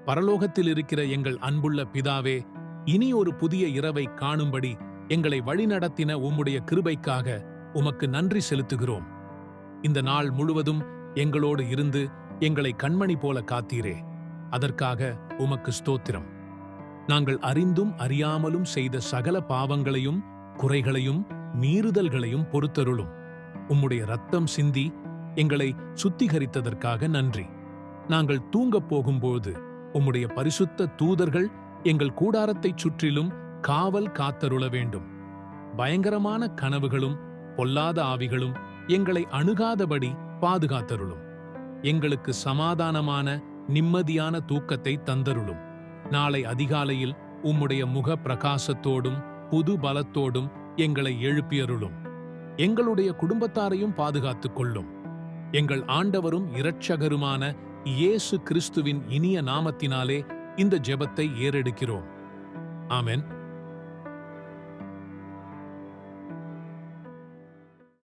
பரலோகத்தில் இருக்கிற எங்கள் அன்புள்ள பிதாவே, இனி ஒரு புதிய இரவை காணும்படி எங்களை வழிநடத்தின உம்முடைய கிருபைக்காக உமக்கு நன்றி செலுத்துகிறோம். இந்த நாள் முழுவதும் எங்களோடு இருந்து எங்களை கண்மணி போல காத்தீரே, அதற்காக உமக்கு ஸ்தோத்திரம். நாங்கள் அறிந்தும் அறியாமலும் செய்த சகல பாவங்களையும் குறைகளையும் மீறுதல்களையும் பொறுத்தருளும். உம்முடைய இரத்தம் சிந்தி எங்களை சுத்திகரித்ததற்காக நன்றி. நாங்கள் தூங்கப் போகும்போது உம்முடைய பரிசுத்த தூதர்கள் எங்கள் கூடாரத்தைச் சுற்றிலும் காவல் காத்தருள வேண்டும். பயங்கரமான கனவுகளும் பொல்லாத ஆவிகளும் எங்களை அணுகாதபடி பாதுகாத்தருளும். எங்களுக்கு சமாதானமான நிம்மதியான தூக்கத்தை தந்தருளும். நாளை அதிகாலையில் உம்முடைய முக பிரகாசத்தோடும் புது பலத்தோடும் எங்களை எழுப்பியருளும். எங்களுடைய குடும்பத்தாரையும் பாதுகாத்துக் கொள்ளும். எங்கள் ஆண்டவரும் இரட்சகருமான இயேசு கிறிஸ்துவின் இனிய நாமத்தினாலே இந்த ஜெபத்தை ஏறெடுக்கிறோம். ஆமென்.